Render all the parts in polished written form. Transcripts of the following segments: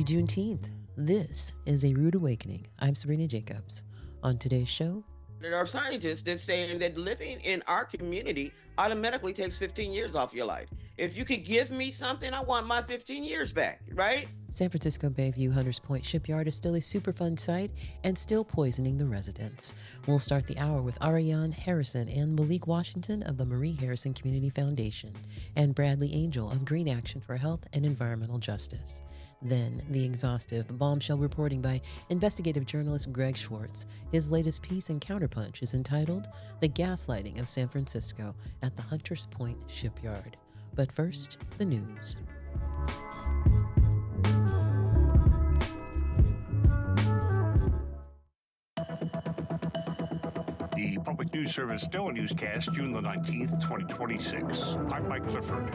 Happy Juneteenth. This is A Rude Awakening. I'm Sabrina Jacobs. On today's show, There are scientists that saying that living in our community automatically takes 15 years off your life. If you could give me something, I want my 15 years back, right? San Francisco Bayview Hunters Point Shipyard is still a Superfund site and still poisoning the residents. We'll start the hour with Ariane Harrison and Malik Washington of the Marie Harrison Community Foundation and Bradley Angel of Green Action for Health and Environmental Justice. Then, the exhaustive bombshell reporting by investigative journalist Greg Schwartz. His latest piece in Counterpunch is entitled The Gaslighting of San Francisco at the Hunters Point Shipyard. But first, the news. The Public News Service Daily Newscast, June the 19th, 2026. I'm Mike Clifford.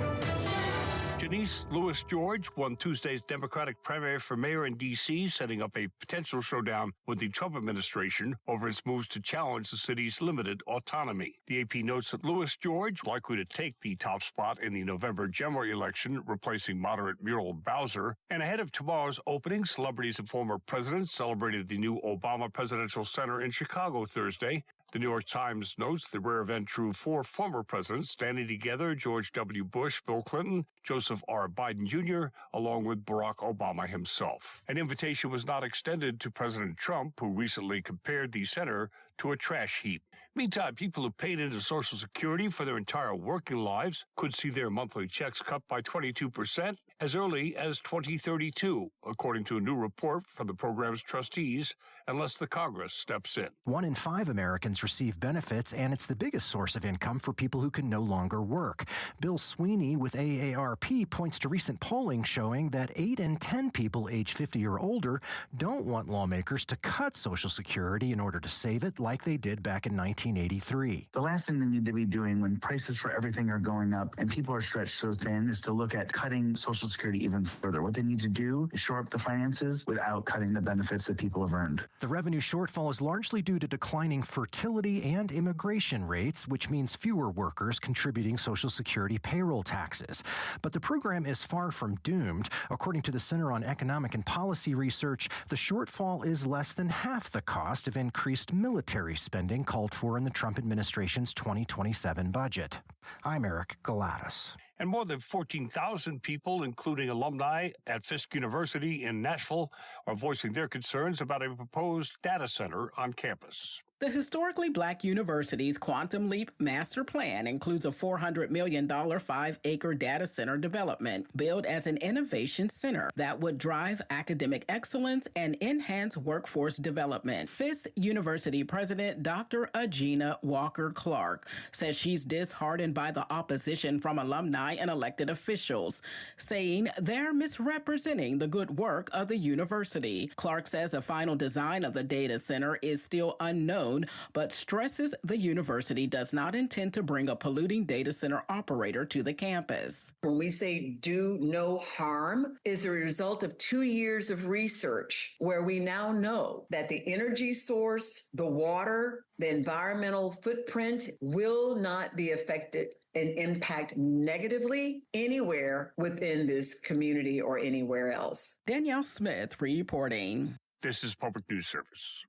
Janice Lewis George won Tuesday's Democratic primary for mayor in D.C., setting up a potential showdown with the Trump administration over its moves to challenge the city's limited autonomy. The AP notes that Lewis George, likely to take the top spot in the November general election, replacing moderate Muriel Bowser. And ahead of tomorrow's opening, celebrities and former presidents celebrated the new Obama Presidential Center in Chicago Thursday. The New York Times notes the rare event drew four former presidents standing together: George W. Bush, Bill Clinton, Joseph R. Biden Jr., along with Barack Obama himself. An invitation was not extended to President Trump, who recently compared the center to a trash heap. Meantime, people who paid into Social Security for their entire working lives could see their monthly checks cut by 22% as early as 2032, according to a new report from the program's trustees, unless the Congress steps in. 1 in 5 Americans receive benefits, and it's the biggest source of income for people who can no longer work. Bill Sweeney with AARP points to recent polling showing that 8 in 10 people age 50 or older don't want lawmakers to cut Social Security in order to save it like they did back in 1983. The last thing they need to be doing when prices for everything are going up and people are stretched so thin is to look at cutting Social Security even further. What they need to do is shore up the finances without cutting the benefits that people have earned. The revenue shortfall is largely due to declining fertility and immigration rates, which means fewer workers contributing Social Security payroll taxes. But the program is far from doomed. According to the Center on Economic and Policy Research, the shortfall is less than half the cost of increased military spending called for in the Trump administration's 2027 budget. I'm Eric Galatas. And more than 14,000 people, including alumni at Fisk University in Nashville, are voicing their concerns about a proposed data center on campus. The historically black university's Quantum Leap master plan includes a $400 million 5-acre data center development billed as an innovation center that would drive academic excellence and enhance workforce development. Fisk University President Dr. Agina Walker-Clark says she's disheartened by the opposition from alumni and elected officials, saying they're misrepresenting the good work of the university. Clark says the final design of the data center is still unknown, but stresses the university does not intend to bring a polluting data center operator to the campus. When we say do no harm, is a result of 2 years of research where we now know that the energy source, the water, the environmental footprint will not be affected and impact negatively anywhere within this community or anywhere else. Danielle Smith reporting. This is Public News Service.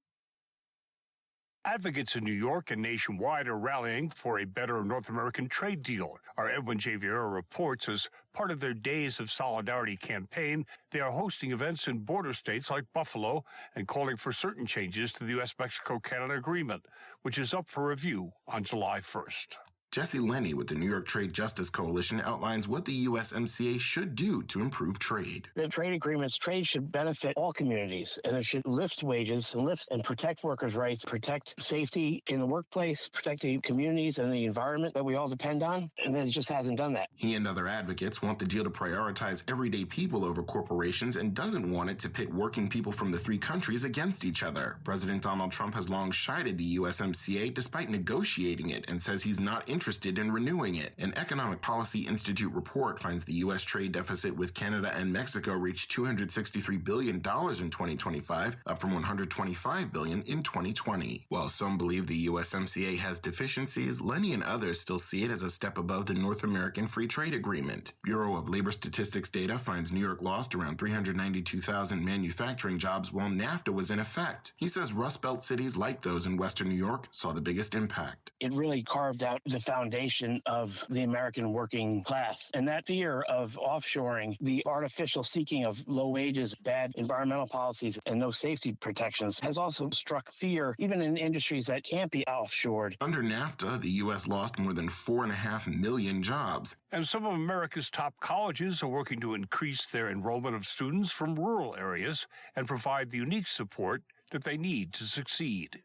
Advocates in New York and nationwide are rallying for a better North American trade deal. Our Edwin J. Vieira reports as part of their Days of Solidarity campaign, they are hosting events in border states like Buffalo and calling for certain changes to the U.S.-Mexico-Canada agreement, which is up for review on July 1st. Jesse Lenny with the New York Trade Justice Coalition outlines what the USMCA should do to improve trade. The trade agreements, trade should benefit all communities, and it should lift wages and lift and protect workers' rights, protect safety in the workplace, protect the communities and the environment that we all depend on, and it just hasn't done that. He and other advocates want the deal to prioritize everyday people over corporations and doesn't want it to pit working people from the three countries against each other. President Donald Trump has long chided the USMCA despite negotiating it and says he's not interested in renewing it. An Economic Policy Institute report finds the U.S. trade deficit with Canada and Mexico reached $263 billion in 2025, up from $125 billion in 2020. While some believe the USMCA has deficiencies, Lenny and others still see it as a step above the North American Free Trade Agreement. Bureau of Labor Statistics data finds New York lost around 392,000 manufacturing jobs while NAFTA was in effect. He says Rust Belt cities like those in Western New York saw the biggest impact. It really carved out the foundation of the American working class. And that fear of offshoring, the artificial seeking of low wages, bad environmental policies, and no safety protections has also struck fear even in industries that can't be offshored. Under NAFTA, the U.S. lost more than 4.5 million jobs. And some of America's top colleges are working to increase their enrollment of students from rural areas and provide the unique support that they need to succeed.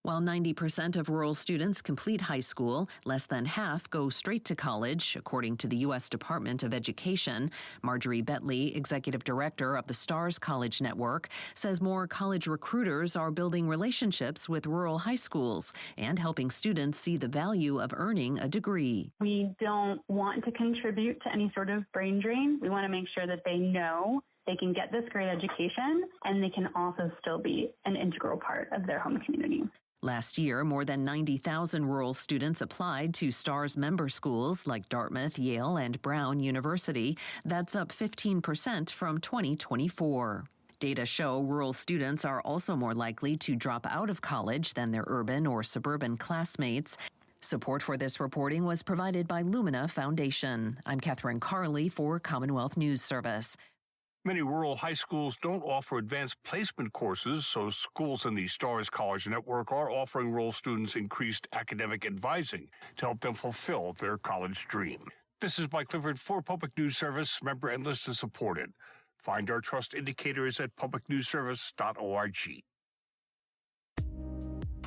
While 90% of rural students complete high school, less than half go straight to college, according to the U.S. Department of Education. Marjorie Betley, executive director of the STARS College Network, says more college recruiters are building relationships with rural high schools and helping students see the value of earning a degree. We don't want to contribute to any sort of brain drain. We want to make sure that they know they can get this great education and they can also still be an integral part of their home community. Last year, more than 90,000 rural students applied to STARS member schools like Dartmouth, Yale, and Brown University. That's up 15% from 2024. Data show rural students are also more likely to drop out of college than their urban or suburban classmates. Support for this reporting was provided by Lumina Foundation. I'm Catherine Carley for Commonwealth News Service. Many rural high schools don't offer advanced placement courses, so schools in the STARS College Network are offering rural students increased academic advising to help them fulfill their college dream. This is Mike Clifford for Public News Service, member and listener supported. Find our trust indicators at publicnewsservice.org.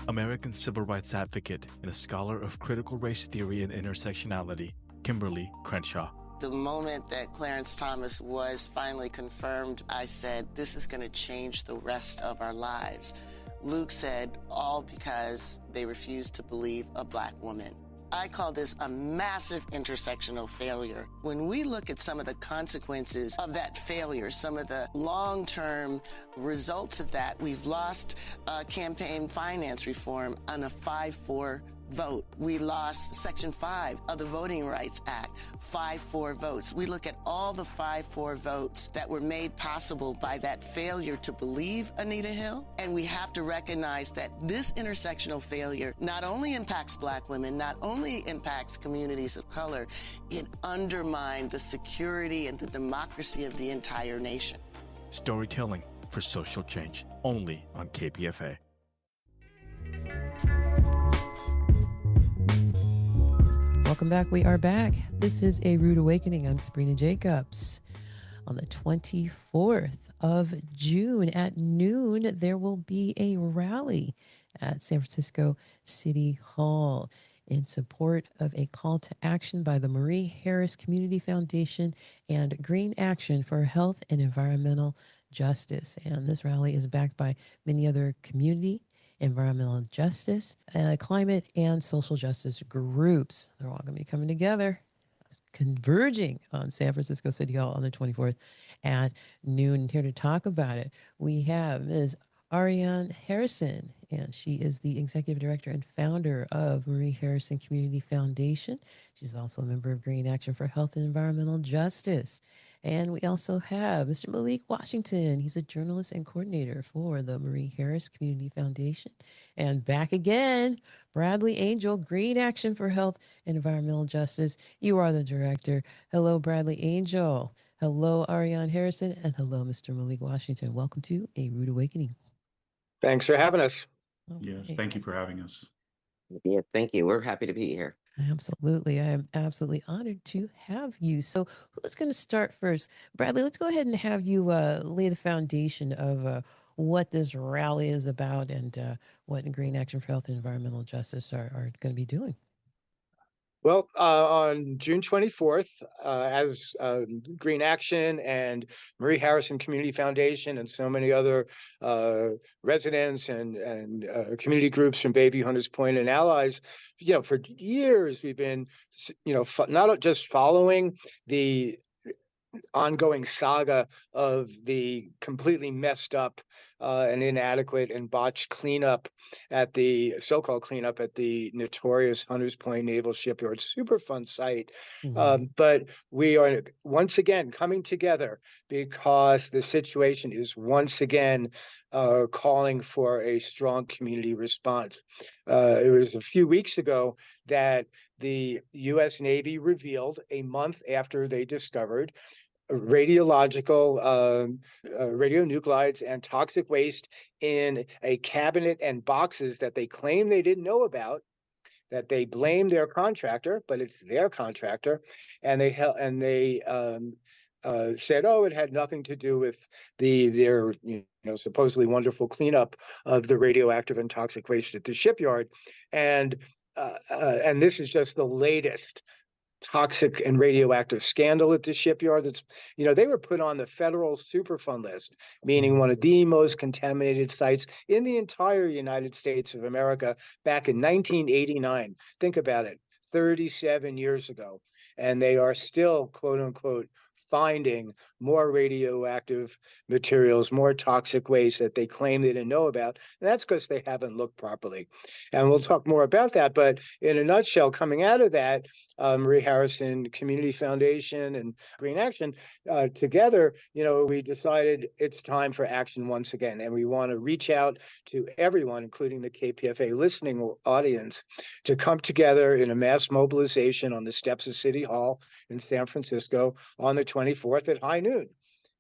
American civil rights advocate and a scholar of critical race theory and intersectionality, Kimberly Crenshaw. The moment that Clarence Thomas was finally confirmed, I said, this is going to change the rest of our lives. Luke said, all because they refused to believe a black woman. I call this a massive intersectional failure. When we look at some of the consequences of that failure, some of the long-term results of that, we've lost campaign finance reform on a 5-4 vote. We lost Section 5 of the Voting Rights Act, 5-4 votes. We look at all the 5-4 votes that were made possible by that failure to believe Anita Hill, and we have to recognize that this intersectional failure not only impacts black women, not only impacts communities of color, it undermined the security and the democracy of the entire nation. Storytelling for social change, only on KPFA. Welcome back. We are back. This is A Rude Awakening. I'm Sabrina Jacobs. On the 24th of June at noon, there will be a rally at San Francisco City Hall in support of a call to action by the Marie Harris Community Foundation and Green Action for Health and Environmental Justice. And this rally is backed by many other community, environmental justice, climate, and social justice groups. They're all going to be coming together, converging on San Francisco City Hall on the 24th at noon. Here to talk about it, we have Ms. Ariane Harrison, and she is the executive director and founder of Marie Harrison Community Foundation. She's also a member of Green Action for Health and Environmental Justice. And we also have Mr. Malik Washington. He's a journalist and coordinator for the Marie Harris Community Foundation. And back again, Bradley Angel, Green Action for Health and Environmental Justice. You are the director. Hello, Bradley Angel. Hello, Ariane Harrison. And hello, Mr. Malik Washington. Welcome to A Rude Awakening. Thanks for having us. Okay. Yes, thank you for having us. Yeah, thank you. We're happy to be here. Absolutely. I am absolutely honored to have you. So who's going to start first? Bradley, let's go ahead and have you lay the foundation of what this rally is about and what Green Action for Health and Environmental Justice are going to be doing. Well, on June 24th, as Green Action and Marie Harrison Community Foundation and so many other residents and community groups from Bayview, Hunters Point, and allies, for years we've been, not just following the ongoing saga of the completely messed up and inadequate and botched cleanup at the so-called cleanup at the notorious Hunters Point Naval Shipyard Superfund site. But we are once again coming together because the situation is once again calling for a strong community response. It was a few weeks ago that the U.S. Navy revealed, a month after they discovered radiological radionuclides and toxic waste in a cabinet and boxes that they claim they didn't know about, that they blame their contractor, but it's their contractor, and they said, oh, it had nothing to do with their supposedly wonderful cleanup of the radioactive and toxic waste at the shipyard, and this is just the latest toxic and radioactive scandal at the shipyard. That's, they were put on the federal Superfund list, meaning one of the most contaminated sites in the entire United States of America back in 1989. Think about it, 37 years ago. And they are still, quote unquote, finding more radioactive materials, more toxic waste that they claim they didn't know about. And that's because they haven't looked properly. And we'll talk more about that. But in a nutshell, coming out of that, Marie Harrison Community Foundation and Green Action, together, we decided it's time for action once again. And we want to reach out to everyone, including the KPFA listening audience, to come together in a mass mobilization on the steps of City Hall in San Francisco on the 24th at high noon.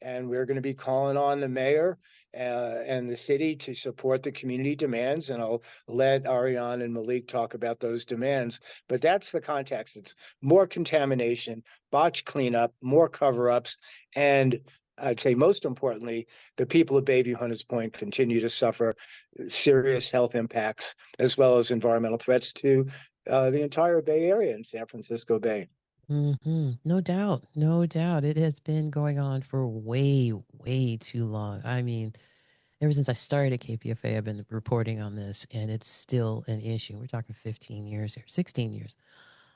And we're going to be calling on the mayor and the city to support the community demands. And I'll let Ariane and Malik talk about those demands. But that's the context. It's more contamination, botched cleanup, more cover-ups, and I'd say most importantly, the people of Bayview Hunters Point continue to suffer serious health impacts as well as environmental threats to the entire Bay Area and San Francisco Bay. No doubt. No doubt. It has been going on for way, way too long. I mean, ever since I started at KPFA, I've been reporting on this, and it's still an issue. We're talking 15 years here, 16 years.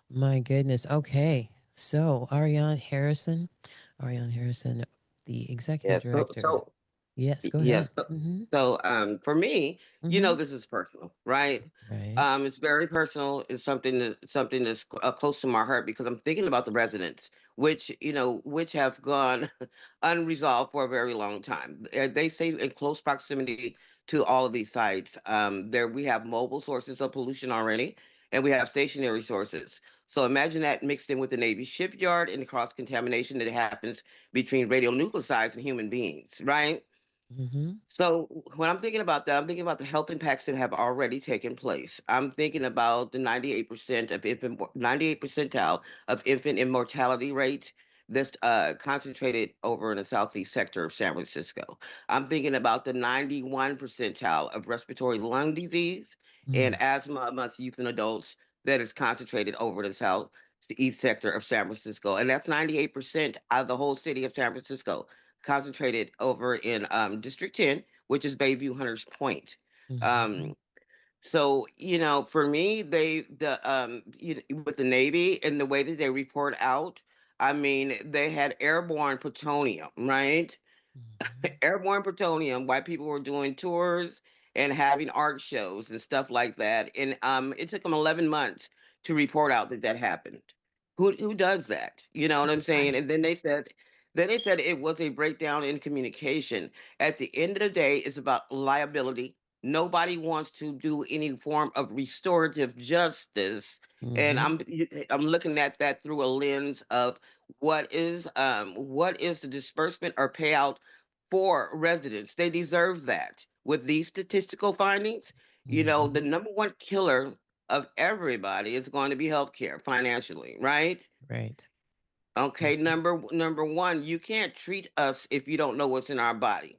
My goodness. Okay. So, Ariane Harrison, the executive Yes. director. Yes, go Yes. ahead. Mm-hmm. So, for me, Mm-hmm. this is personal, right? Right. It's very personal. It's something that's close to my heart because I'm thinking about the residents, which have gone unresolved for a very long time. They say in close proximity to all of these sites. There we have mobile sources of pollution already, and we have stationary sources. So imagine that mixed in with the Navy shipyard and the cross contamination that happens between radionuclides and human beings, right? Mm-hmm. So when I'm thinking about that, I'm thinking about the health impacts that have already taken place. I'm thinking about the 98 percentile of infant immortality rate that's concentrated over in the southeast sector of San Francisco. I'm thinking about the 91 percentile of respiratory lung disease and asthma amongst youth and adults that is concentrated over the southeast sector of San Francisco. And that's 98% out of the whole city of San Francisco, concentrated over in District 10, which is Bayview Hunters Point. Mm-hmm. Um, so for me, with the Navy and the way that they report out, I mean, they had airborne plutonium, right? Airborne plutonium. White people were doing tours and having art shows and stuff like that, and it took them 11 months to report out that happened. Who does that? You know what I'm saying? Right. And then they said it was a breakdown in communication. At the end of the day, it's about liability. Nobody wants to do any form of restorative justice, and Mm-hmm. I'm looking at that through a lens of what is the disbursement or payout for residents. They deserve that. With these statistical findings, Mm-hmm. the number one killer of everybody is going to be healthcare financially, right? Right. Okay, Mm-hmm. number one, you can't treat us if you don't know what's in our body.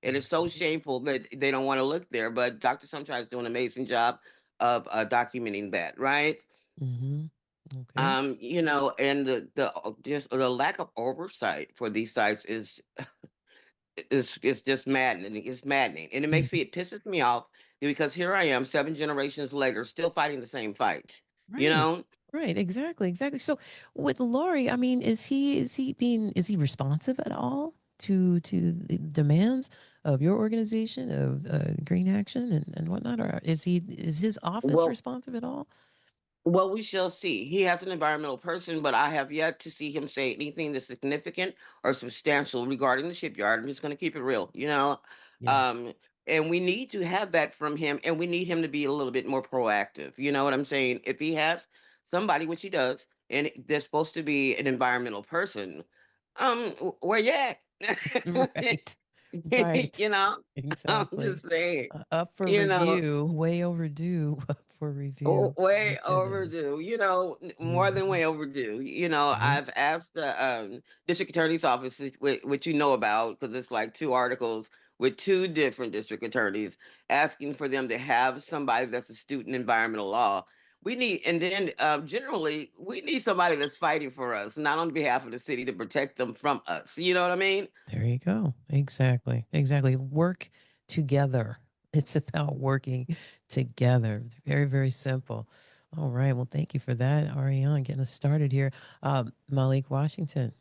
And it's so shameful that they don't want to look there, but Dr. Sunshine is doing an amazing job of documenting that, right? Mm-hmm. Okay. And the just the lack of oversight for these sites is just maddening. It's maddening, and Mhm. it pisses me off because here I am, 7 generations later, still fighting the same fight. You Right. know, Right. Exactly. Exactly. So with Lori, I mean, is he responsive at all to the demands of your organization of Green Action and whatnot, or is his office well, responsive at all? Well, we shall see. He has an environmental person, but I have yet to see him say anything that's significant or substantial regarding the shipyard. I'm just going to keep it real. Yeah. Um, and we need to have that from him, and we need him to be a little bit more proactive. You know what I'm saying? If he has somebody, which he does, and they're supposed to be an environmental person, where you at? Right. Right. you know, I'm Exactly. just saying. Up for You know, review. Way overdue. Up for review. My Way goodness. overdue, more than Hmm. way overdue. Right. I've asked the district attorney's office, which you know about, because it's like two articles with two different district attorneys asking for them to have somebody that's astute in environmental law. And then generally, we need somebody that's fighting for us, not on behalf of the city to protect them from us. You know what I mean? There you go. Exactly. Exactly. Work together. It's about working together. Very, very simple. All right. Well, thank you for that, Ariane, getting us started here. Malik Washington,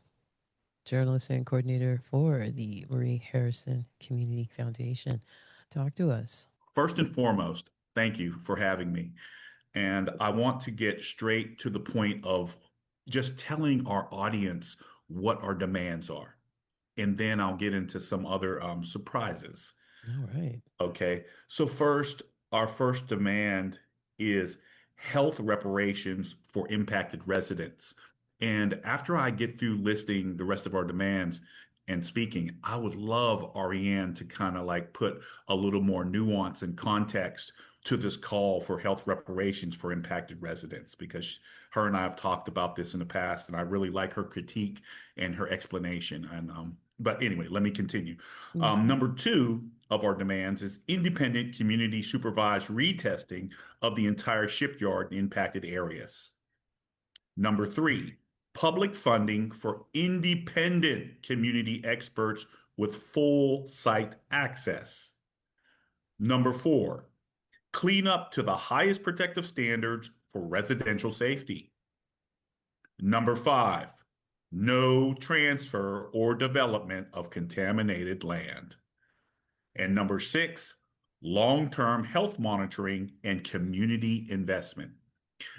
journalist and coordinator for the Marie Harrison Community Foundation. Talk to us. First and foremost, thank you for having me. And I want to get straight to the point of just telling our audience what our demands are. And then I'll get into some other surprises. All right. Okay. So, first, our first demand is health reparations for impacted residents. And after I get through listing the rest of our demands and speaking, I would love Ariane to kind of like put a little more nuance and context to this call for health reparations for impacted residents because her and I have talked about this in the past, and I really like her critique and her explanation. But anyway, let me continue. Mhm. Number two of our demands is independent community supervised retesting of the entire shipyard in impacted areas. Number three, public funding for independent community experts with full site access. Number four, clean up to the highest protective standards for residential safety. Number five, no transfer or development of contaminated land. And number six, long-term health monitoring and community investment.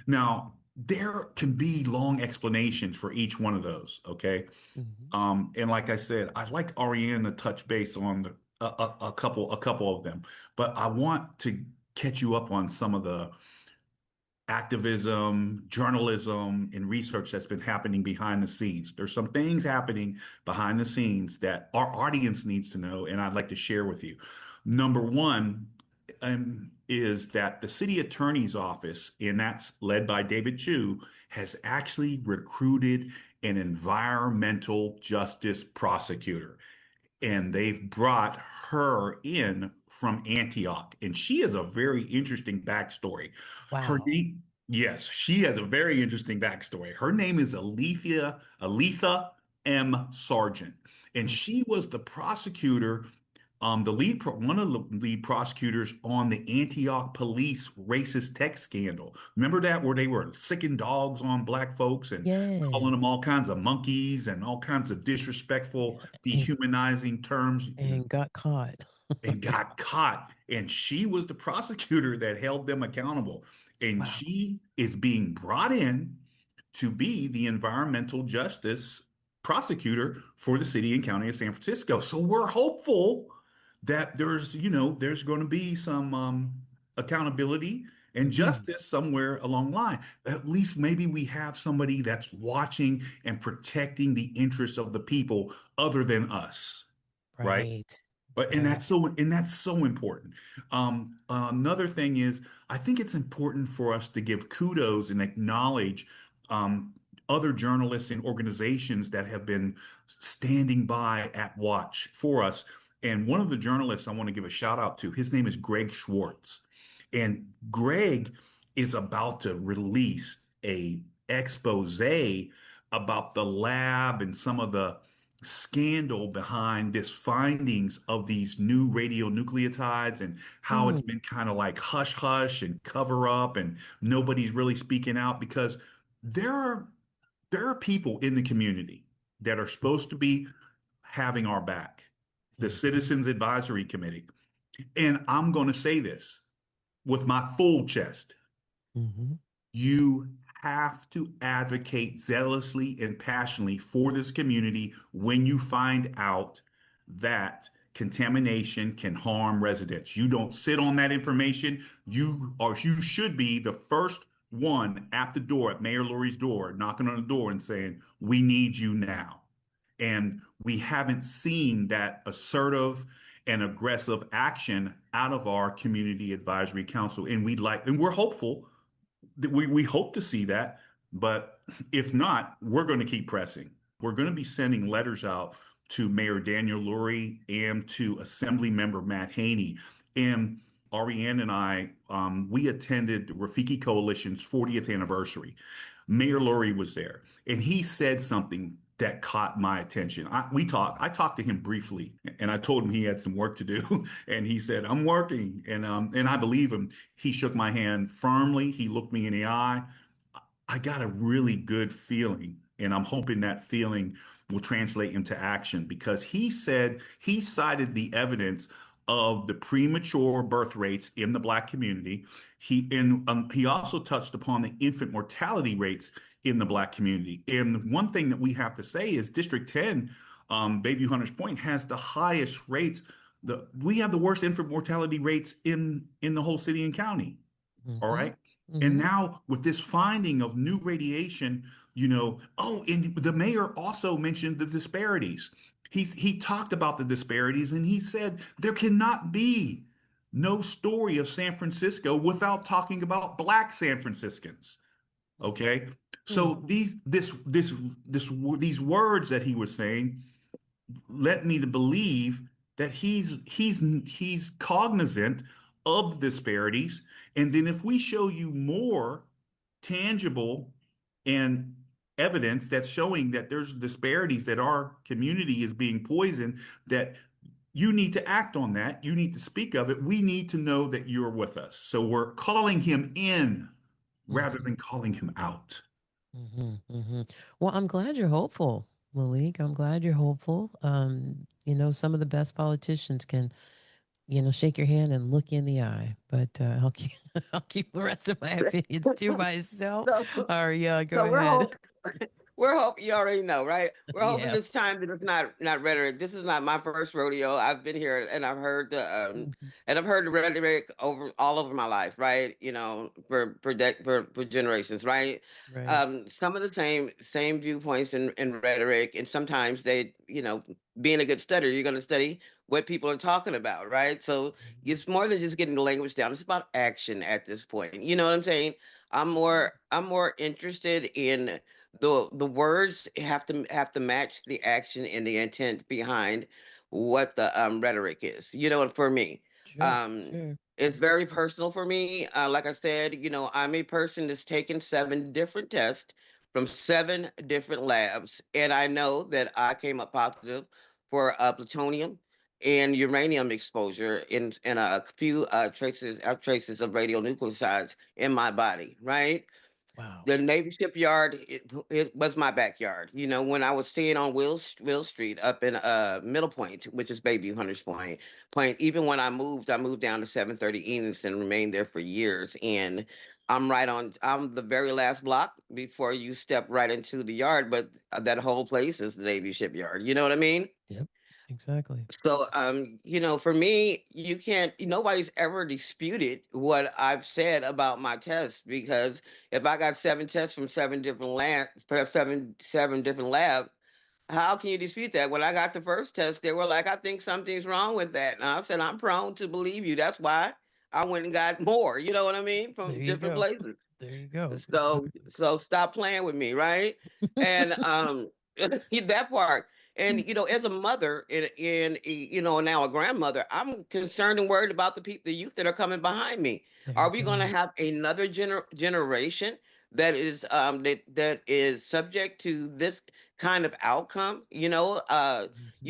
Now, there can be long explanations for each one of those, okay? Mhm. And like I said, I'd like Ariane to touch base on a couple of them, but I want to catch you up on some of the activism, journalism, and research that's been happening behind the scenes. There's some things happening behind the scenes that our audience needs to know, and I'd like to share with you. Number one is that the city attorney's office, and that's led by David Chu, has actually recruited an environmental justice prosecutor, and they've brought her in from Antioch. And she has a very interesting backstory. Her Wow. name, yes, she has a very interesting backstory. Her name is Aletha M. Sargent. And Mm. she was the prosecutor, one of the lead prosecutors on the Antioch police racist text scandal. Remember that, where they were sicking dogs on black folks and calling them Yes. all kinds of monkeys and all kinds of disrespectful, And, dehumanizing terms, and got caught. and got caught. And she was the prosecutor that held them accountable. And Wow. she is being brought in to be the environmental justice prosecutor for the city and county of San Francisco. So we're hopeful that there's going to be some accountability and Mm. justice somewhere along the line. At least maybe we have somebody that's watching and protecting the interests of the people other than us, right? Right. But Right. and that's so important. Another thing is, I think it's important for us to give kudos and acknowledge um, other journalists and organizations that have been standing by at watch for us. And one of the journalists I want to give a shout out to, his name is Greg Schwartz, and Greg is about to release a expose about the lab and some of the scandal behind this findings of these new radionucleotides and how it's been kind of like hush hush and cover up and nobody's really speaking out because there are people in the community that are supposed to be having our back, the Citizens Advisory Committee. And I'm going to say this with my full chest. You have to advocate zealously and passionately for this community when you find out that contamination can harm residents. You don't sit on that information. You should be the first one at the door, at Mayor Lurie's door, knocking on the door and saying, we need you now. And we haven't seen that assertive and aggressive action out of our community advisory council. And we're hopeful that we hope to see that. But if not, we're going to keep pressing. We're going to be sending letters out to Mayor Daniel Lurie and to Assembly Member Matt Haney. And Ariane and I, we attended the Rafiki Coalition's 40th anniversary. Mayor Lurie was there, and he said something that caught my attention. I talked to him briefly, and I told him he had some work to do, and he said, "I'm working," and I believe him. He shook my hand firmly. He looked me in the eye. I got a really good feeling, and I'm hoping that feeling will translate into action because he said he cited the evidence of the premature birth rates in the Black community. He also touched upon the infant mortality rates in the Black community. And one thing that we have to say is District 10, Bayview Hunters Point, has the highest rates. We have the worst infant mortality rates in the whole city and county. All right. And now with this finding of new radiation, and the mayor also mentioned the disparities. He talked about the disparities and he said there cannot be no story of San Francisco without talking about Black San Franciscans. Okay. So these words that he was saying led me to believe that he's cognizant of the disparities. And then if we show you more tangible and evidence that's showing that there's disparities, that our community is being poisoned, that you need to act on that. You need to speak of it. We need to know that you're with us. So we're calling him in rather than calling him out. Well, I'm glad you're hopeful, Malik. I'm glad you're hopeful. Some of the best politicians can, shake your hand and look you in the eye. But I'll keep the rest of my opinions to myself. Aria, go ahead. We're hoping, you already know, right? We're hoping Yeah. this time that it's not rhetoric. This is not my first rodeo. I've been here and I've heard the rhetoric all over my life, right? For generations, right? Right. Some of the same viewpoints and rhetoric, and sometimes they, being a good studier, you're going to study what people are talking about, right? So it's more than just getting the language down. It's about action at this point. You know what I'm saying? I'm more interested in the words have to match the action and the intent behind what the rhetoric is. And for me, Sure. it's very personal for me. Like I said, I'm a person that's taken 7 different tests from 7 different labs, and I know that I came up positive for plutonium and uranium exposure in a few traces of radionucleotides in my body, right? Wow. The Navy shipyard, it was my backyard. When I was staying on Will Street up in Middle Point, which is Bayview Hunters Point. Even when I moved down to 730 Enos and remained there for years. And I'm the very last block before you step right into the yard, but that whole place is the Navy shipyard. You know what I mean? Yep. Exactly. So, for me, nobody's ever disputed what I've said about my tests because if I got 7 tests from 7 different labs, seven different labs, how can you dispute that? When I got the first test, they were like, I think something's wrong with that. And I said, I'm prone to believe you. That's why I went and got more, you know what I mean? There From you different go. places. There you go. So stop playing with me, right? And that part. And as a mother and now a grandmother, I'm concerned and worried about the youth that are coming behind me. There Are you we go. going to have another generation that is subject to this kind of outcome? You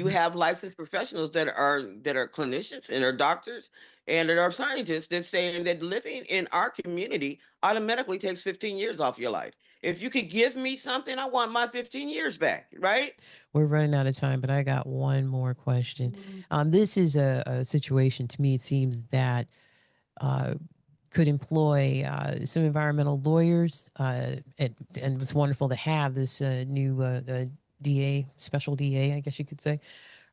have licensed professionals that are clinicians and are doctors and that are scientists that saying that living in our community automatically takes 15 years off your life. If you could give me something, I want my 15 years back, right? We're running out of time, but I got one more question. This is a situation, to me, it seems that uh, could employ some environmental lawyers. And it's wonderful to have this new DA, special DA, I guess you could say,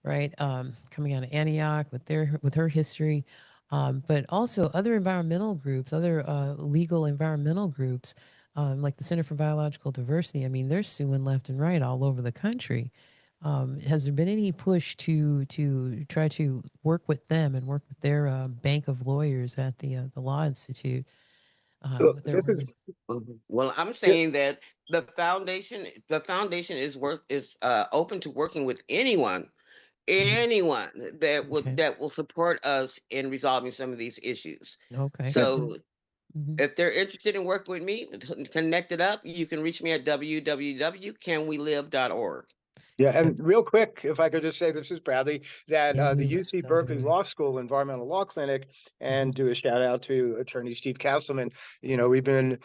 right? Coming out of Antioch with her history, but also other environmental groups, other legal environmental groups, like the Center for Biological Diversity. I mean, they're suing left and right all over the country. Has there been any push to try to work with them and work with their bank of lawyers at the Law Institute? With their This is Well, I'm saying that the foundation is open to working with anyone Okay. that will support us in resolving some of these issues. Okay. So Mm-hmm. if they're interested in working with me, connect it up. You can reach me at www.canwelive.org. Yeah, and real quick, if I could just say, this is Bradley, that the UC Berkeley CanWeLive.org. Law School Environmental Law Clinic, Mm-hmm. and do a shout out to Attorney Steve Castleman. We've been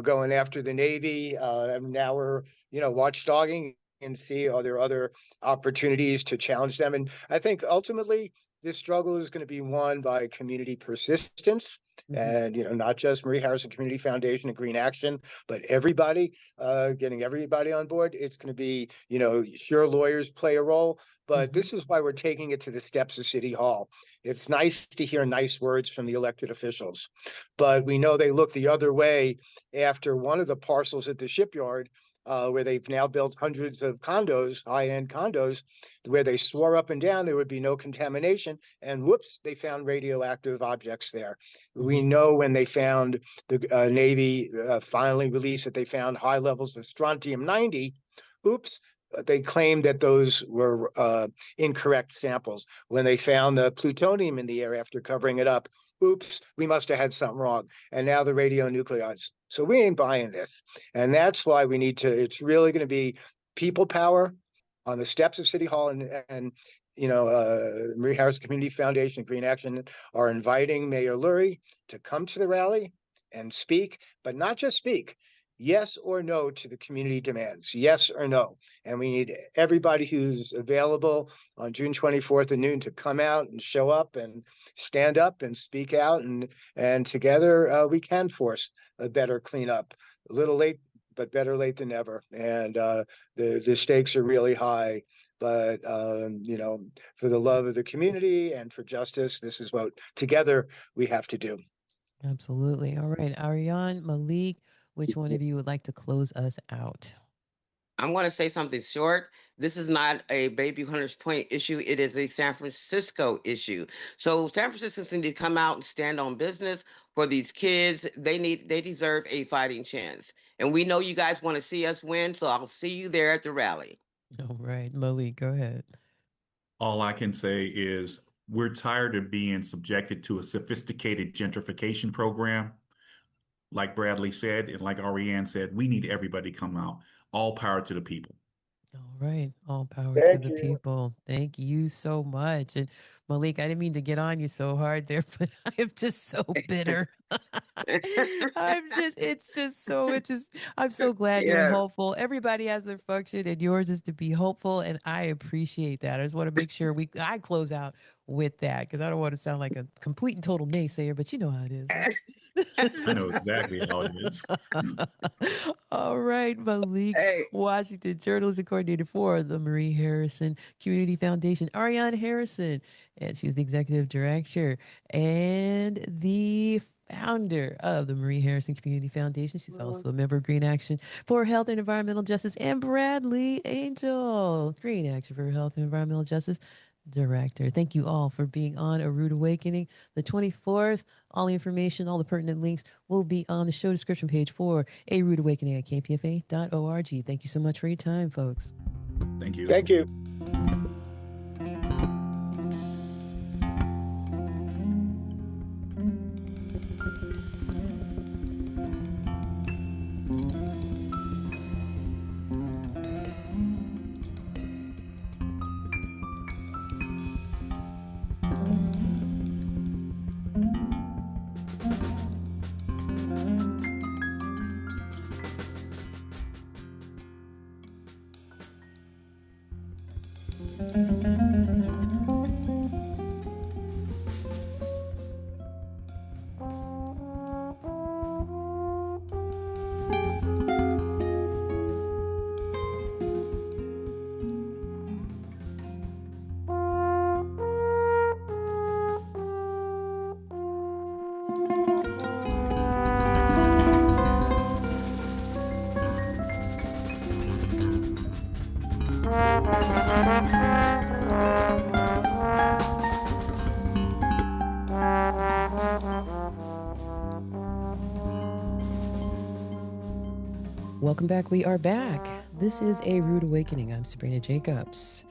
going after the Navy, and now we're, watchdogging and see are there other opportunities to challenge them. And I think ultimately this struggle is going to be won by community persistence. And not just Marie Harrison Community Foundation and Green Action, but everybody, getting everybody on board. It's going to be, sure, lawyers play a role, but this is why we're taking it to the steps of City Hall. It's nice to hear nice words from the elected officials, but we know they look the other way after one of the parcels at the shipyard, where they've now built hundreds of condos, high-end condos, where they swore up and down there would be no contamination, and whoops, they found radioactive objects there. We know when they found the Navy finally released that they found high levels of strontium-90, oops, they claimed that those were incorrect samples. When they found the plutonium in the air after covering it up, oops, we must have had something wrong. And now the radionuclides. So we ain't buying this. And that's why we need to, it's really going to be people power on the steps of City Hall. And Marie Harris Community Foundation, Green Action are inviting Mayor Lurie to come to the rally and speak, but not just speak. Yes or no to the community demands, yes or no. And we need everybody who's available on June 24th at noon to come out and show up and stand up and speak out. And together we can force a better cleanup. A little late, but better late than never. And the stakes are really high. But, for the love of the community and for justice, this is what together we have to do. Absolutely. All right. Ariane, Malik, which one of you would like to close us out? I'm going to say something short. This is not a Bayview Hunters Point issue. It is a San Francisco issue. So San Franciscans need to come out and stand on business for these kids. They deserve a fighting chance. And we know you guys want to see us win, so I'll see you there at the rally. All right. Malik, go ahead. All I can say is we're tired of being subjected to a sophisticated gentrification program. Like Bradley said, and like Ariane said, we need everybody to come out. All power to the people. All right. All power to Thank the you. people. Thank you so much. And Malik, I didn't mean to get on you so hard there, but I am just so bitter. I'm so glad you're Yeah. hopeful. Everybody has their function and yours is to be hopeful. And I appreciate that. I just want to make sure I close out with that because I don't want to sound like a complete and total naysayer, but you know how it is, right? I know exactly how it is. All right, Malik Hey, Washington, journalist and coordinator for the Marie Harrison Community Foundation. Ariane Harrison, and she's the executive director and the founder of the Marie Harrison Community Foundation. She's also a member of Green Action for Health and Environmental Justice, and Bradley Angel, Green Action for Health and Environmental Justice Director. Thank you all for being on A Rude Awakening, the 24th. All the information, all the pertinent links will be on the show description page for A Rude Awakening at kpfa.org. Thank you so much for your time, folks. Thank you. Thank you. Welcome back. We are back. This is A Rude Awakening. I'm Sabrina Jacobs.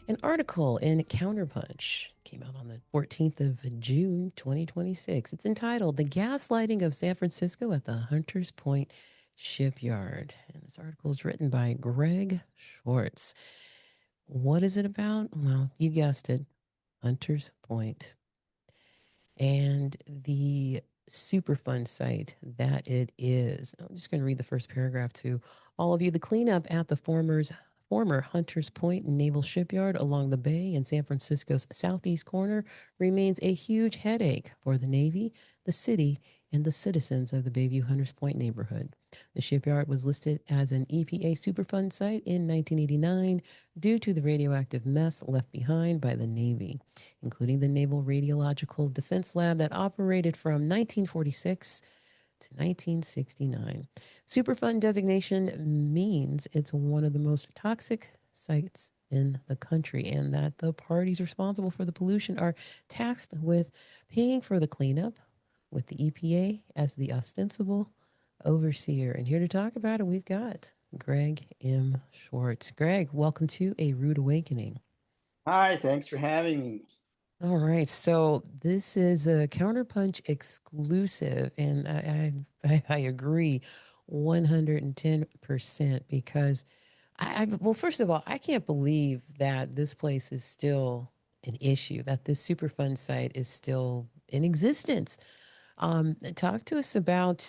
An article in Counterpunch came out on the 14th of June, 2026. It's entitled The Gaslighting of San Francisco at the Hunters Point Shipyard. And this article is written by Greg Schwartz. What is it about? Well, you guessed it, Hunters Point. And the Superfund site that it is. I'm just going to read the first paragraph to all of you. The cleanup at the former Hunters Point Naval Shipyard along the bay in San Francisco's southeast corner remains a huge headache for the Navy, the city, and the citizens of the Bayview Hunters Point neighborhood. The shipyard was listed as an EPA Superfund site in 1989 due to the radioactive mess left behind by the Navy, including the Naval Radiological Defense Lab that operated from 1946 to 1969. Superfund designation means it's one of the most toxic sites in the country and that the parties responsible for the pollution are tasked with paying for the cleanup, with the EPA as the ostensible overseer. And here to talk about it, we've got Greg M. Schwartz. Greg, welcome to A Rude Awakening. Hi, thanks for having me. All right, so this is a Counterpunch exclusive, and I agree 110% because well, first of all, I can't believe that this place is still an issue, that this Superfund site is still in existence. Talk to us about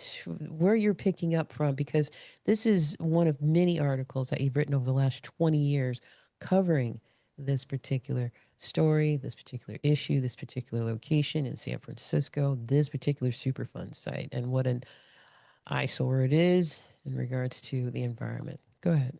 where you're picking up from, because this is one of many articles that you've written over the last 20 years covering this particular story, this particular issue, this particular location in San Francisco, this particular Superfund site, and what an eyesore it is in regards to the environment. Go ahead.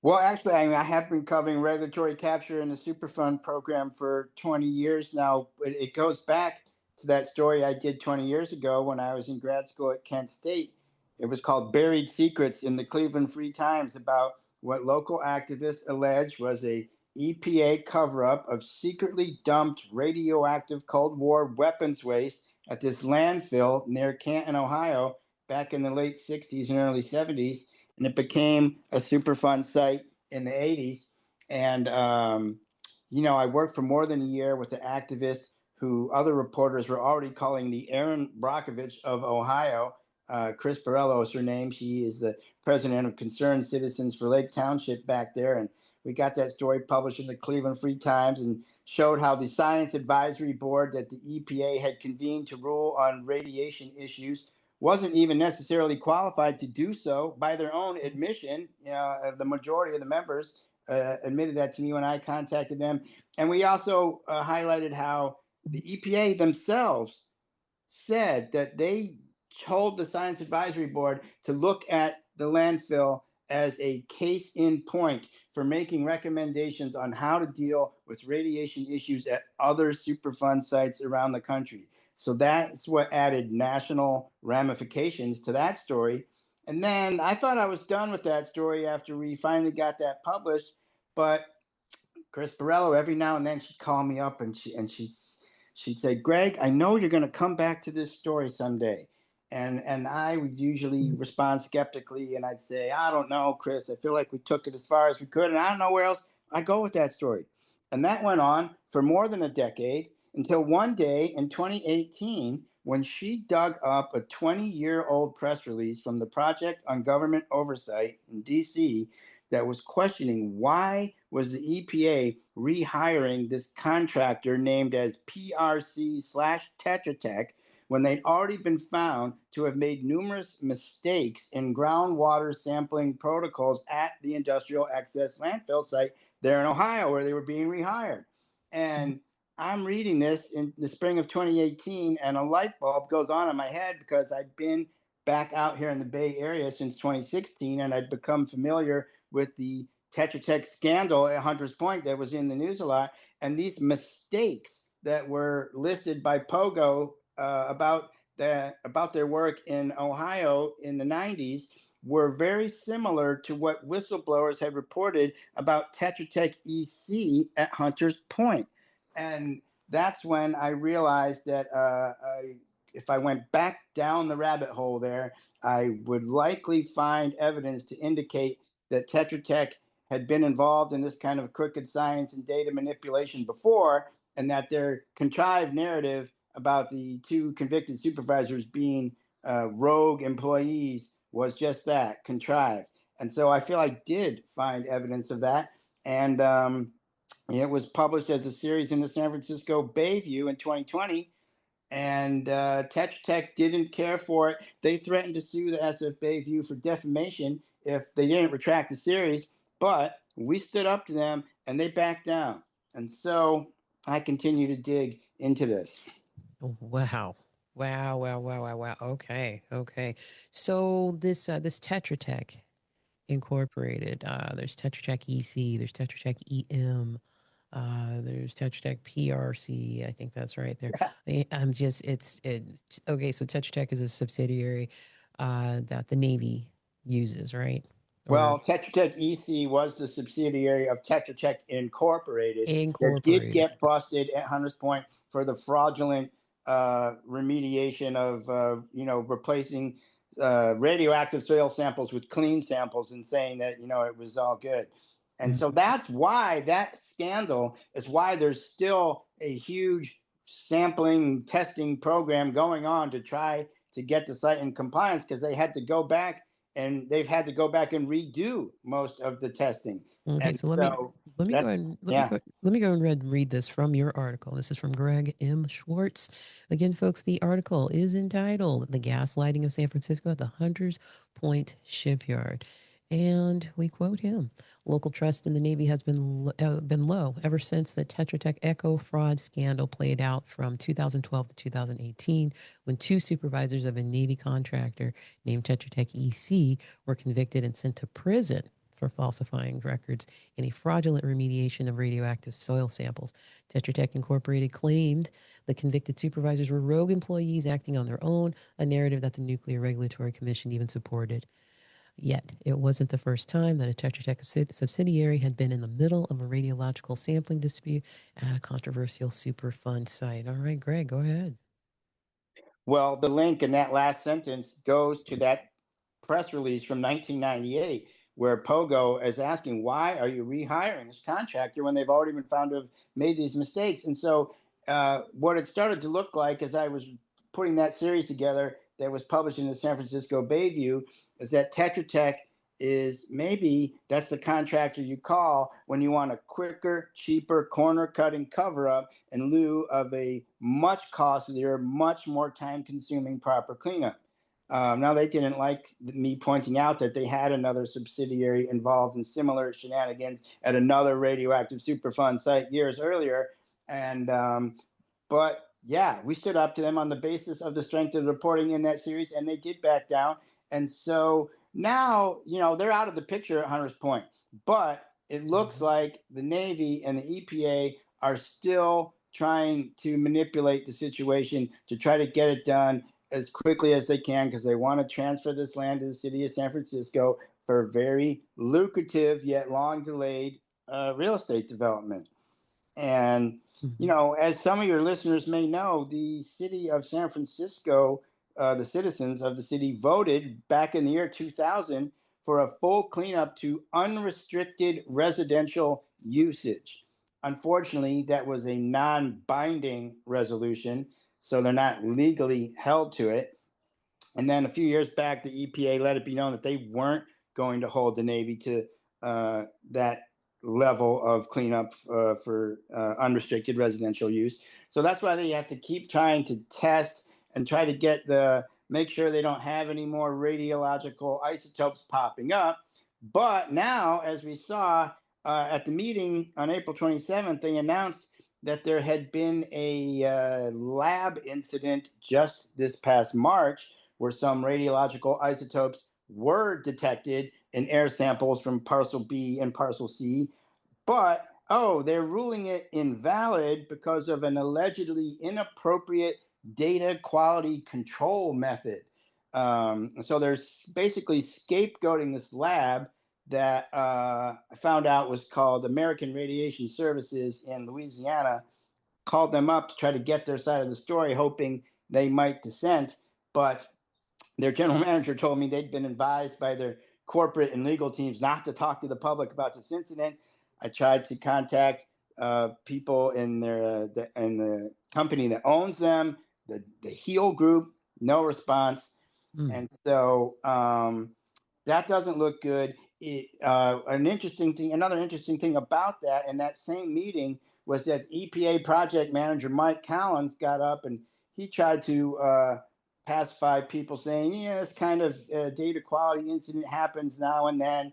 Well, actually, I have been covering regulatory capture in the Superfund program for 20 years now. But it goes back to that story I did 20 years ago when I was in grad school at Kent State. It was called Buried Secrets in the Cleveland Free Times, about what local activists alleged was a EPA cover-up of secretly dumped radioactive Cold War weapons waste at this landfill near Canton, Ohio, back in the late 60s and early 70s. And it became a Superfund site in the 80s. And, I worked for more than a year with the activists who other reporters were already calling the Erin Brockovich of Ohio. Chris Borello is her name. She is the president of Concerned Citizens for Lake Township back there. And we got that story published in the Cleveland Free Times and showed how the Science Advisory Board that the EPA had convened to rule on radiation issues wasn't even necessarily qualified to do so by their own admission. The majority of the members admitted that to me when I contacted them. And we also highlighted how the EPA themselves said that they told the Science Advisory Board to look at the landfill as a case in point for making recommendations on how to deal with radiation issues at other Superfund sites around the country. So that's what added national ramifications to that story. And then I thought I was done with that story after we finally got that published. But Chris Borello, every now and then she'd call me up and she'd say, Greg, I know you're going to come back to this story someday. And I would usually respond skeptically, and I'd say, I don't know, Chris. I feel like we took it as far as we could, and I don't know where else I'd go with that story. And that went on for more than a decade until one day in 2018, when she dug up a 20-year-old press release from the Project on Government Oversight in DC that was questioning why was the EPA rehiring this contractor named as PRC/Tetra Tech when they'd already been found to have made numerous mistakes in groundwater sampling protocols at the industrial excess landfill site there in Ohio, where they were being rehired. And I'm reading this in the spring of 2018, and a light bulb goes on in my head because I'd been back out here in the Bay Area since 2016, and I'd become familiar with the Tetra Tech scandal at Hunters Point that was in the news a lot. And these mistakes that were listed by Pogo about their work in Ohio in the 90s were very similar to what whistleblowers had reported about Tetra Tech EC at Hunters Point. And that's when I realized that if I went back down the rabbit hole there, I would likely find evidence to indicate that Tetra Tech had been involved in this kind of crooked science and data manipulation before, and that their contrived narrative about the two convicted supervisors being rogue employees was just that, contrived. And so I feel I did find evidence of that. And it was published as a series in the San Francisco Bayview in 2020. And Tetra Tech didn't care for it. They threatened to sue the SF Bayview for defamation if they didn't retract the series. But we stood up to them and they backed down. And so I continue to dig into this. Wow. Wow. Okay. So this Tetra Tech Incorporated, there's Tetra Tech EC, there's Tetra Tech EM, there's Tetra Tech PRC. I think that's right there. I'm just okay. So Tetra Tech is a subsidiary that the Navy uses, right? Well, Tetra Tech EC was the subsidiary of Tetra Tech Incorporated. That did get busted at Hunters Point for the fraudulent remediation of, replacing radioactive soil samples with clean samples and saying that, it was all good. And so that's why that scandal is why there's still a huge sampling testing program going on to try to get the site in compliance, because they had to go back and they've had to go back and redo most of the testing. Okay, and so let me go ahead and let me go and read this from your article. This is from Greg M. Schwartz. Again, folks, the article is entitled "The Gaslighting of San Francisco at the Hunters Point Shipyard." And we quote him: "Local trust in the Navy has been low ever since the Tetra Tech Echo fraud scandal played out from 2012 to 2018, when two supervisors of a Navy contractor named Tetra Tech EC were convicted and sent to prison for falsifying records in a fraudulent remediation of radioactive soil samples. Tetra Tech Incorporated claimed the convicted supervisors were rogue employees acting on their own, a narrative that the Nuclear Regulatory Commission even supported. Yet, it wasn't the first time that a Tetra Tech subsidiary had been in the middle of a radiological sampling dispute at a controversial Superfund site." All right, Greg, go ahead. Well, the link in that last sentence goes to that press release from 1998, where Pogo is asking, why are you rehiring this contractor when they've already been found to have made these mistakes? And so what it started to look like as I was putting that series together that was published in the San Francisco Bayview is that Tetra Tech is maybe that's the contractor you call when you want a quicker, cheaper corner cutting cover up in lieu of a much costlier, much more time consuming proper cleanup. Now, they didn't like me pointing out that they had another subsidiary involved in similar shenanigans at another radioactive Superfund site years earlier. And but yeah, we stood up to them on the basis of the strength of the reporting in that series, and they did back down. And so now, they're out of the picture at Hunters Point. But it looks like the Navy and the EPA are still trying to manipulate the situation to try to get it done as quickly as they can, because they want to transfer this land to the city of San Francisco for very lucrative yet long delayed real estate development. And, as some of your listeners may know, the city of San Francisco the citizens of the city voted back in the year 2000 for a full cleanup to unrestricted residential usage. Unfortunately, that was a non-binding resolution, so they're not legally held to it. And then a few years back, the EPA let it be known that they weren't going to hold the Navy to that level of cleanup for unrestricted residential use. So that's why they have to keep trying to test and try to make sure they don't have any more radiological isotopes popping up. But now, as we saw at the meeting on April 27th, they announced that there had been a lab incident just this past March where some radiological isotopes were detected in air samples from parcel B and parcel C, but they're ruling it invalid because of an allegedly inappropriate data quality control method. So they're basically scapegoating this lab that I found out was called American Radiation Services in Louisiana, called them up to try to get their side of the story, hoping they might dissent. But their general manager told me they'd been advised by their corporate and legal teams not to talk to the public about this incident. I tried to contact people in the company that owns them, the Heal Group, no response. And so that doesn't look good. Another interesting thing about that in that same meeting was that EPA project manager Mike Collins got up and he tried to pacify people, saying, "Yeah, this kind of data quality incident happens now and then."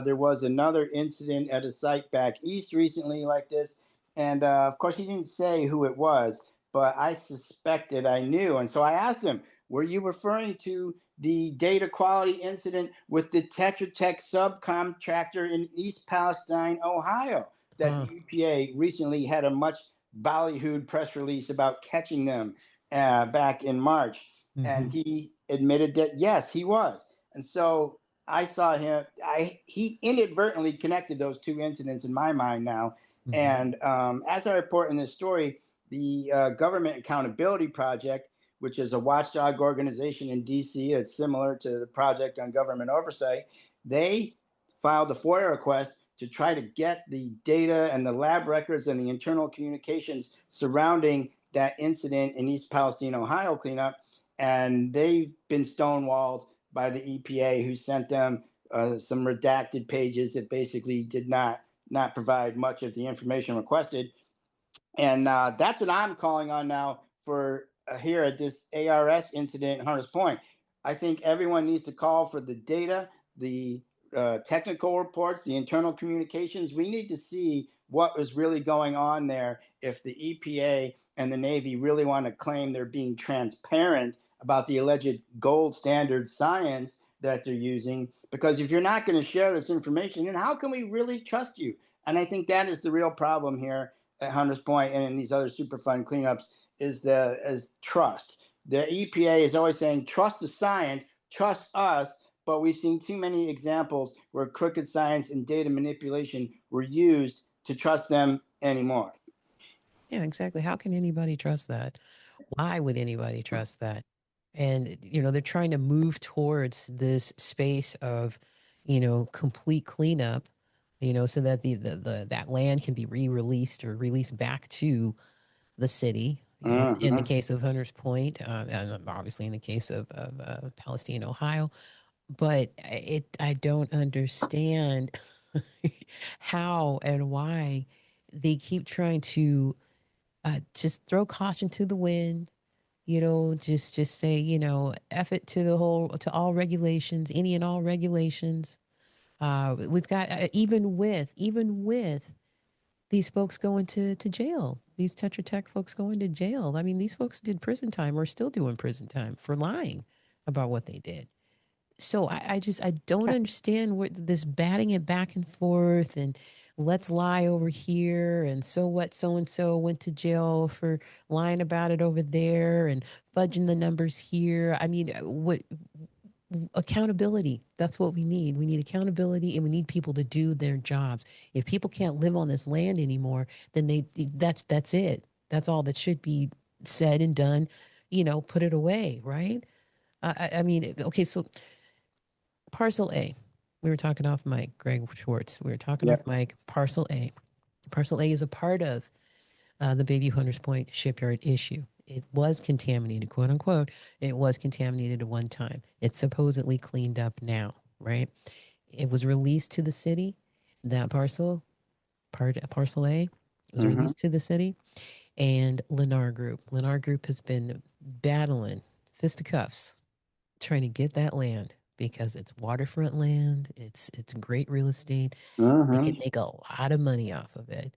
There was another incident at a site back east recently like this, and of course he didn't say who it was, but I suspected I knew, and so I asked him, "Were you referring to the data quality incident with the Tetra Tech subcontractor in East Palestine, Ohio, that the EPA recently had a much ballyhooed press release about catching them back in March?" And he admitted that yes, he was. And so I saw him. He inadvertently connected those two incidents in my mind now. And as I report in this story, the Government Accountability Project, which is a watchdog organization in D.C. that's similar to the Project on Government Oversight, they filed a FOIA request to try to get the data and the lab records and the internal communications surrounding that incident in East Palestine, Ohio cleanup. And they've been stonewalled by the EPA, who sent them some redacted pages that basically did not provide much of the information requested. And that's what I'm calling on now for here at this ARS incident in Hunters Point. I think everyone needs to call for the data, the technical reports, the internal communications. We need to see what was really going on there if the EPA and the Navy really want to claim they're being transparent about the alleged gold standard science that they're using. Because if you're not going to share this information, then how can we really trust you? And I think that is the real problem here at Hunters Point and in these other Superfund cleanups is trust. The EPA is always saying, trust the science, trust us, but we've seen too many examples where crooked science and data manipulation were used to trust them anymore. Yeah, exactly. How can anybody trust that? Why would anybody trust that? And, they're trying to move towards this space of, complete cleanup, so that that land can be re-released or released back to the city. In the case of Hunters Point, and obviously in the case of Palestine, Ohio. But I don't understand how and why they keep trying to just throw caution to the wind. Just say, F it to all regulations, any and all regulations. We've got even with these folks going to jail, these Tetra Tech folks going to jail. I mean, these folks did prison time or still doing prison time for lying about what they did. So I don't understand this batting it back and forth and let's lie over here and so what, so and so went to jail for lying about it over there and fudging the numbers here. I mean, what accountability? That's what we need. We need accountability and we need people to do their jobs. If people can't live on this land anymore, then that's it. That's all that should be said and done. Put it away, right? I mean, okay, so parcel A, we were talking off mic, Greg Schwartz. We were talking off mic, parcel A. Parcel A is a part of the Bayview Hunters Point shipyard issue. It was contaminated, quote unquote. It was contaminated at one time. It's supposedly cleaned up now, right? It was released to the city. That parcel A was released to the city. And Lennar Group has been battling fisticuffs trying to get that land because it's waterfront land. It's great real estate. They can make a lot of money off of it.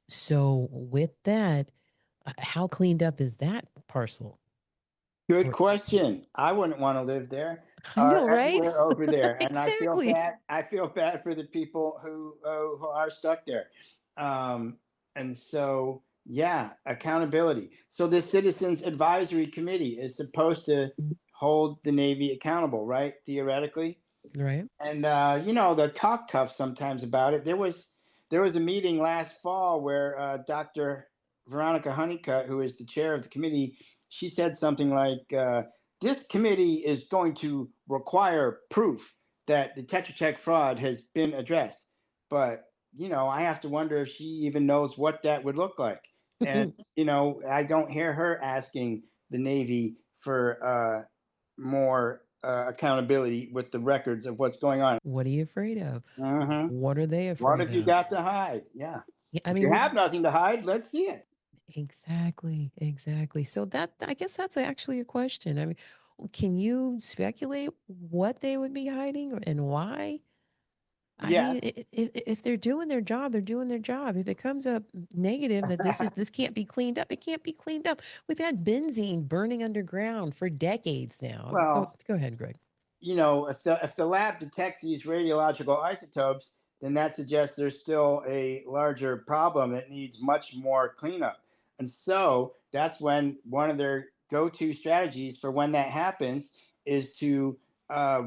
So with that, how cleaned up is that parcel? Good question. I wouldn't want to live there. I know, right? Anywhere over there, and Exactly. I feel bad for the people who are stuck there. And so, yeah, accountability. So the Citizens Advisory Committee is supposed to hold the Navy accountable, right? Theoretically, Right. and they talk tough sometimes about it. There was a meeting last fall where Dr. Veronica Honeycutt, who is the chair of the committee, she said something like, "This committee is going to require proof that the Tetra Tech fraud has been addressed." But I have to wonder if she even knows what that would look like. And I don't hear her asking the Navy for more accountability with the records of what's going on. What are you afraid of? Mm-hmm. What are they afraid What of? have you got to hide? Yeah. I If mean, you have nothing to hide, let's see it. Exactly. So that, I guess that's actually a question. I mean, can you speculate what they would be hiding and why? I mean, Yes. if they're doing their job, they're doing their job. If it comes up negative that this can't be cleaned up, it can't be cleaned up. We've had benzene burning underground for decades now. Well, Go ahead, Greg. If the lab detects these radiological isotopes, then that suggests there's still a larger problem that needs much more cleanup. And so that's when one of their go-to strategies for when that happens is to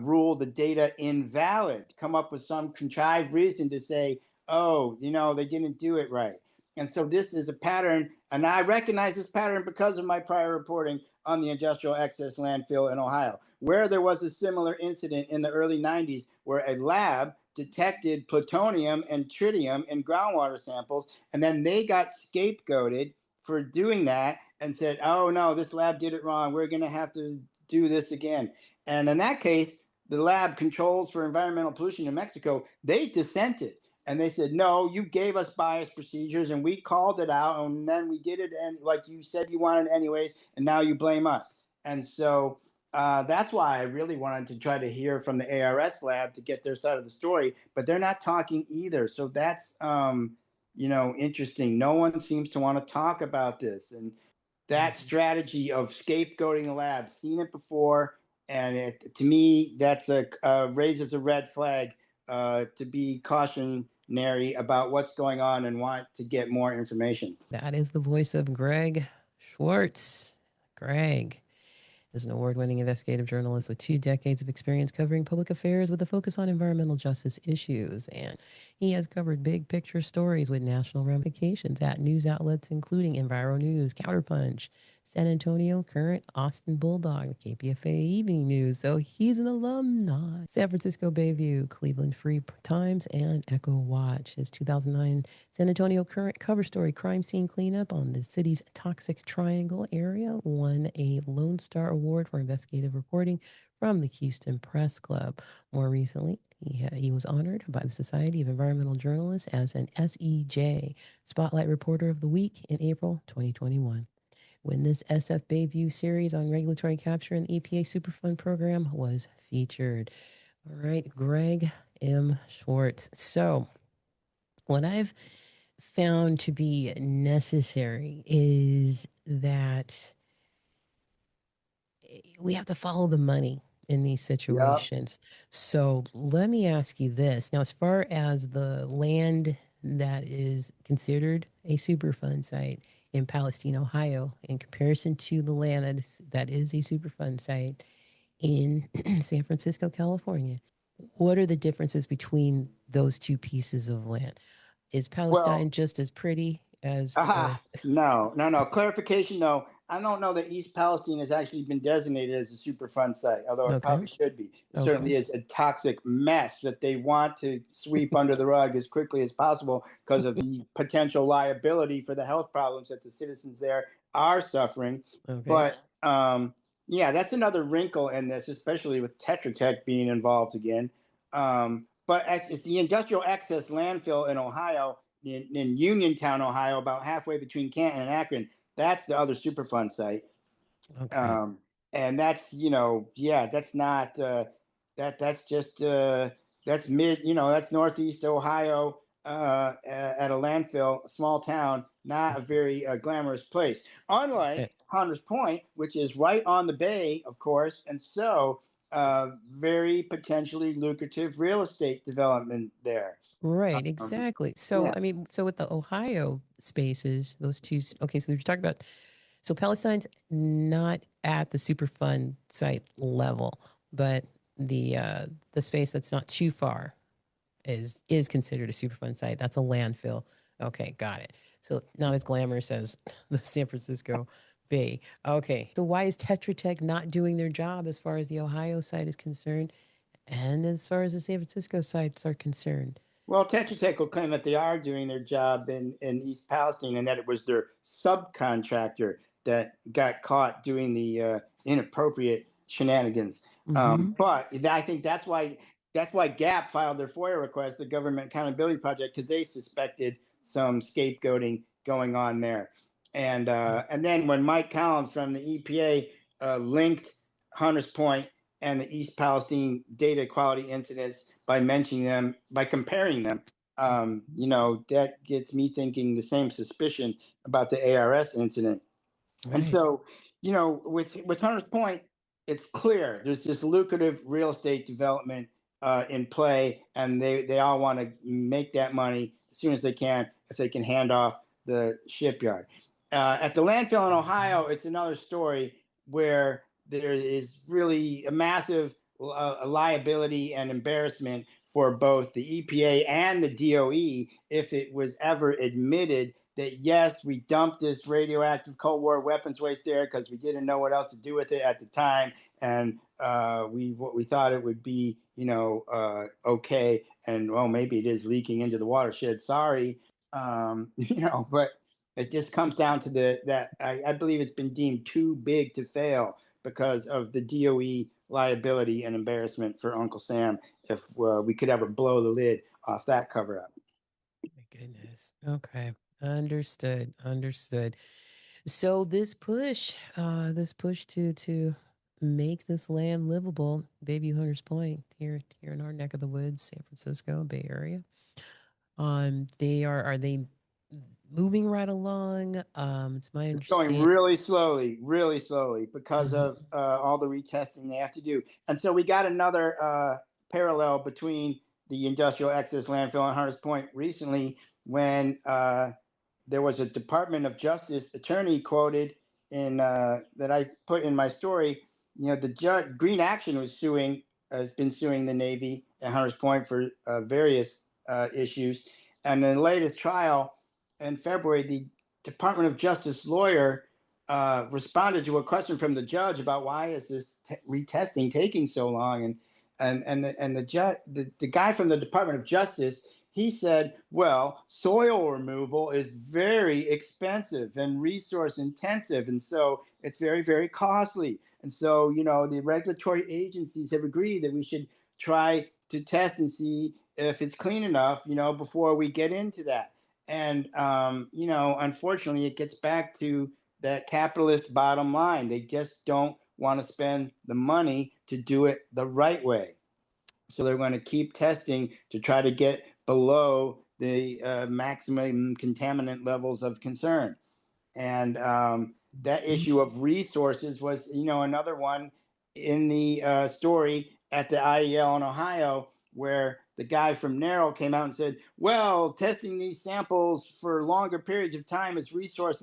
rule the data invalid, come up with some contrived reason to say, oh, they didn't do it right. And so this is a pattern, and I recognize this pattern because of my prior reporting on the industrial excess landfill in Ohio, where there was a similar incident in the early 90s where a lab detected plutonium and tritium in groundwater samples, and then they got scapegoated for doing that and said, oh no, this lab did it wrong. We're going to have to do this again. And in that case, the lab controls for environmental pollution in Mexico, they dissented. And they said, no, you gave us bias procedures and we called it out. And then we did it. And like you said, you wanted it anyways. And now you blame us. And so that's why I really wanted to try to hear from the ARS lab to get their side of the story. But they're not talking either. So that's, interesting. No one seems to want to talk about this. And that strategy of scapegoating the lab, seen it before. And to me, that's raises a red flag to be cautionary about what's going on and want to get more information. That is the voice of Greg Schwartz. Greg is an award-winning investigative journalist with 2 decades of experience covering public affairs with a focus on environmental justice issues. And he has covered big picture stories with national ramifications at news outlets including Enviro News, Counterpunch, San Antonio Current, Austin Bulldog, KPFA Evening News. So he's an alumni. San Francisco Bayview, Cleveland Free Times, and Echo Watch. His 2009 San Antonio Current cover story, Crime Scene Cleanup on the city's Toxic Triangle area, won a Lone Star Award for investigative reporting from the Houston Press Club. More recently, he was honored by the Society of Environmental Journalists as an SEJ Spotlight Reporter of the Week in April 2021. When this SF Bayview series on regulatory capture and the EPA Superfund program was featured. All right, Greg M. Schwartz. So, what I've found to be necessary is that we have to follow the money in these situations. Yep. So let me ask you this. Now, as far as the land that is considered a Superfund site in Palestine, Ohio, in comparison to the land that is a Superfund site in San Francisco, California, what are the differences between those two pieces of land? Is Palestine just as pretty as... No. Clarification, no. I don't know that East Palestine has actually been designated as a Superfund site, although it probably should be. It certainly is a toxic mess that they want to sweep under the rug as quickly as possible because of the potential liability for the health problems that the citizens there are suffering. But yeah, that's another wrinkle in this, especially with Tetra Tech being involved again. But it's the industrial excess landfill in Ohio, in Uniontown, Ohio, about halfway between Canton and Akron. That's the other Superfund site. And that's, that's not, that's just, that's that's Northeast Ohio at a landfill, a small town, not a very glamorous place. Unlike Hunters Point, which is right on the bay, of course, and so very potentially lucrative real estate development there. Right, exactly. So, I mean, so with the Ohio spaces, those two, okay, so you're talking about, so Palestine's not at the Superfund site level, but the space that's not too far is considered a Superfund site. That's a landfill. Okay, got it. So not as glamorous as the San Francisco Bay. Okay, so why is Tetra Tech not doing their job as far as the Ohio site is concerned, and as far as the San Francisco sites are concerned? Well, Tetra Tech will claim that they are doing their job in East Palestine and that it was their subcontractor that got caught doing the inappropriate shenanigans. But I think that's why GAP filed their FOIA request, the Government Accountability Project, because they suspected some scapegoating going on there. And then when Mike Collins from the EPA linked Hunters Point and the East Palestine data quality incidents by mentioning them, by comparing them, that gets me thinking the same suspicion about the ARS incident. And so, with Hunters Point, it's clear there's this lucrative real estate development in play, and they all want to make that money as soon as they can, if they can hand off the shipyard. At the landfill in Ohio, it's another story where there is really a massive liability and embarrassment for both the EPA and the DOE if it was ever admitted that, yes, we dumped this radioactive Cold War weapons waste there because we didn't know what else to do with it at the time. And we thought it would be, okay. And, well, maybe it is leaking into the watershed. Sorry. But it just comes down to that I believe it's been deemed too big to fail because of the DOE liability and embarrassment for Uncle Sam if we could ever blow the lid off that cover up. My goodness. Okay. Understood. So this push to make this land livable, Bayview Hunters Point, here in our neck of the woods, San Francisco Bay Area. Are they moving right along? It's my understanding. Going really slowly because of all the retesting they have to do. And so we got another parallel between the industrial excess landfill and Hunters Point recently when there was a Department of Justice attorney quoted in that I put in my story. The Green Action has been suing the Navy at Hunters Point for various issues. And in the latest trial in February, the Department of Justice lawyer responded to a question from the judge about why is this retesting taking so long, and the guy from the Department of Justice, he said, well, soil removal is very expensive and resource intensive, and so it's very, very costly. And so, the regulatory agencies have agreed that we should try to test and see if it's clean enough, before we get into that. And, unfortunately, it gets back to that capitalist bottom line. They just don't want to spend the money to do it the right way. So they're going to keep testing to try to get below the maximum contaminant levels of concern. And that issue of resources was, another one in the story at the IEL in Ohio, where the guy from NARAL came out and said, well, testing these samples for longer periods of time is resource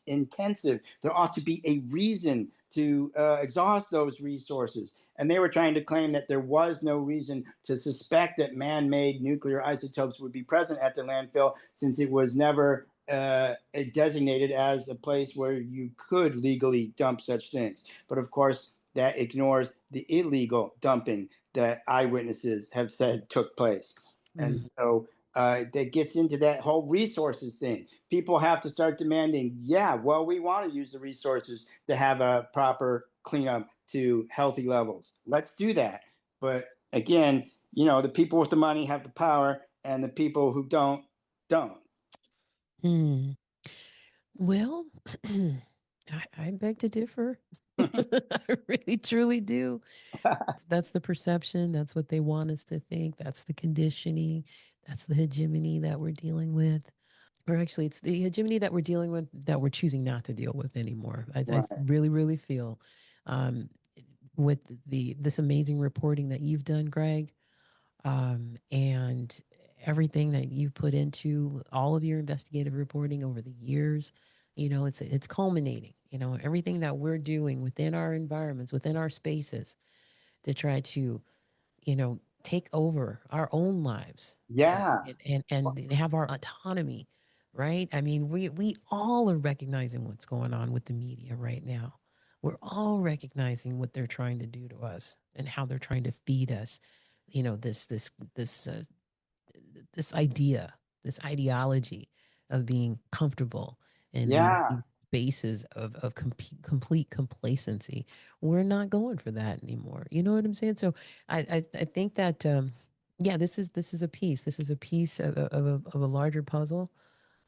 intensive. There ought to be a reason to exhaust those resources. And they were trying to claim that there was no reason to suspect that man-made nuclear isotopes would be present at the landfill since it was never designated as a place where you could legally dump such things. But of course, that ignores the illegal dumping that eyewitnesses have said took place. And so that gets into that whole resources thing. People have to start demanding, yeah, well, we want to use the resources to have a proper cleanup to healthy levels. Let's do that. But again, the people with the money have the power, and the people who don't. Well, I beg to differ. I really, truly do. That's the perception. That's what they want us to think. That's the conditioning. That's the hegemony that we're dealing with. Or actually, it's the hegemony that we're dealing with that we're choosing not to deal with anymore. I Right. really, really feel um, with this amazing reporting that you've done, Greg, and everything that you put into all of your investigative reporting over the years, it's culminating. Everything that we're doing within our environments, within our spaces, to try to take over our own lives. Yeah. And have our autonomy, right? I mean, we all are recognizing what's going on with the media right now. We're all recognizing what they're trying to do to us and how they're trying to feed us, this idea, this ideology of being comfortable in these spaces of complete complacency. We're not going for that anymore. You know what I'm saying? So I think that this is a piece. This is a piece of a larger puzzle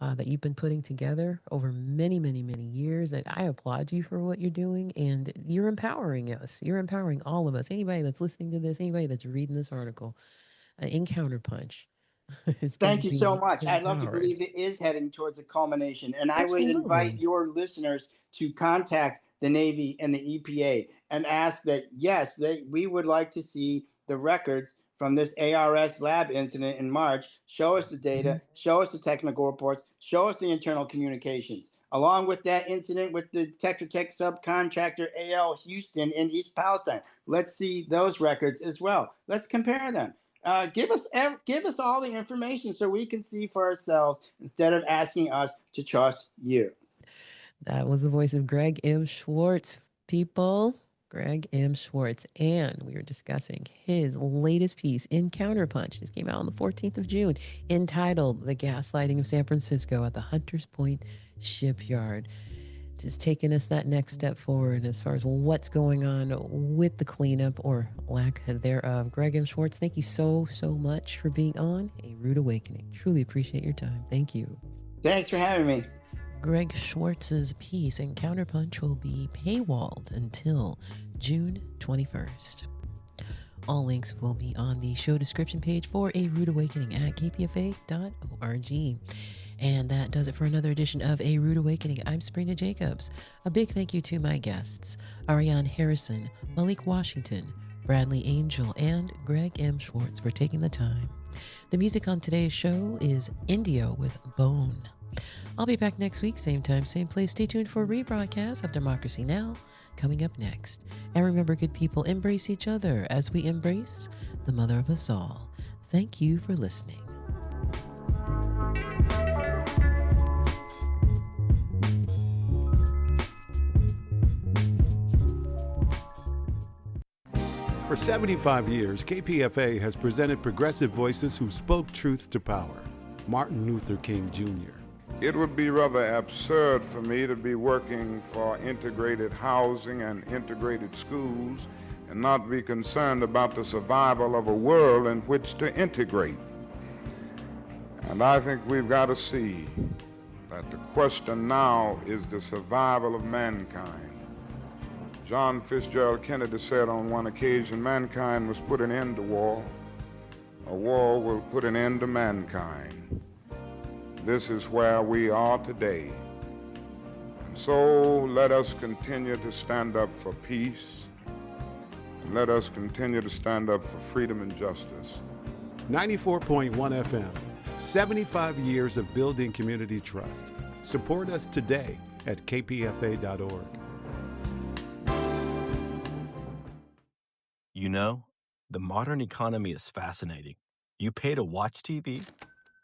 that you've been putting together over many, many, many years. And I applaud you for what you're doing. And you're empowering us. You're empowering all of us. Anybody that's listening to this, anybody that's reading this article, in Counterpunch is going to Thank you so be much. I'd love to empowered. believe it is heading towards a culmination. And I would invite Absolutely. your listeners to contact the Navy and the EPA and ask that, yes, we would like to see the records from this ARS lab incident in March. Show us the data, show us the technical reports, show us the internal communications. Along with that incident with the Tetra Tech subcontractor AL Houston in East Palestine. Let's see those records as well. Let's compare them. Give us all the information so we can see for ourselves instead of asking us to trust you. That was the voice of Greg M. Schwartz, people. Greg M. Schwartz. And we were discussing his latest piece in Counterpunch. This came out on the 14th of June, entitled The Gaslighting of San Francisco at the Hunters Point Shipyard. Just taking us that next step forward as far as what's going on with the cleanup or lack thereof. Greg M. Schwartz, thank you so much for being on A Rude Awakening. Truly appreciate your time. Thank you. Thanks for having me. Greg Schwartz's piece in Counterpunch will be paywalled until June 21st. All links will be on the show description page for A Rude Awakening at kpfa.org. And that does it for another edition of A Rude Awakening. I'm Sabrina Jacobs. A big thank you to my guests, Ariane Harrison, Malik Washington, Bradley Angel, and Greg M. Schwartz for taking the time. The music on today's show is Indio with Bone. I'll be back next week, same time, same place. Stay tuned for a rebroadcast of Democracy Now! Coming up next. And remember, good people, embrace each other as we embrace the mother of us all. Thank you for listening. For 75 years, KPFA has presented progressive voices who spoke truth to power. Martin Luther King Jr. It would be rather absurd for me to be working for integrated housing and integrated schools and not be concerned about the survival of a world in which to integrate. And I think we've got to see that the question now is the survival of mankind. John Fitzgerald Kennedy said on one occasion, mankind must put an end to war. A war will put an end to mankind. This is where we are today. And so let us continue to stand up for peace. And let us continue to stand up for freedom and justice. 94.1 FM, 75 years of building community trust. Support us today at kpfa.org. You know, the modern economy is fascinating. You pay to watch TV,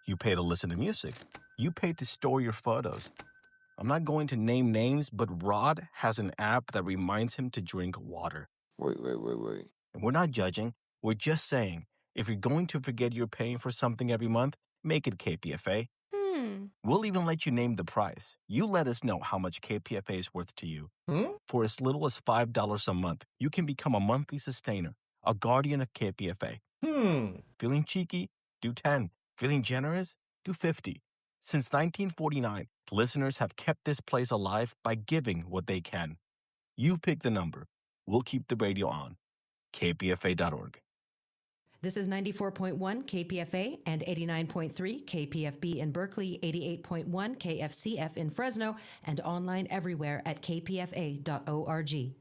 You pay to listen to music. You pay to store your photos. I'm not going to name names, but Rod has an app that reminds him to drink water. Wait. And we're not judging. We're just saying, if you're going to forget you're paying for something every month, make it KPFA. We'll even let you name the price. You let us know how much KPFA is worth to you. For as little as $5 a month, you can become a monthly sustainer, a guardian of KPFA. Feeling cheeky? Do 10. Feeling generous? Do 50. Since 1949, listeners have kept this place alive by giving what they can. You pick the number. We'll keep the radio on. KPFA.org. This is 94.1 KPFA and 89.3 KPFB in Berkeley, 88.1 KFCF in Fresno, and online everywhere at kpfa.org.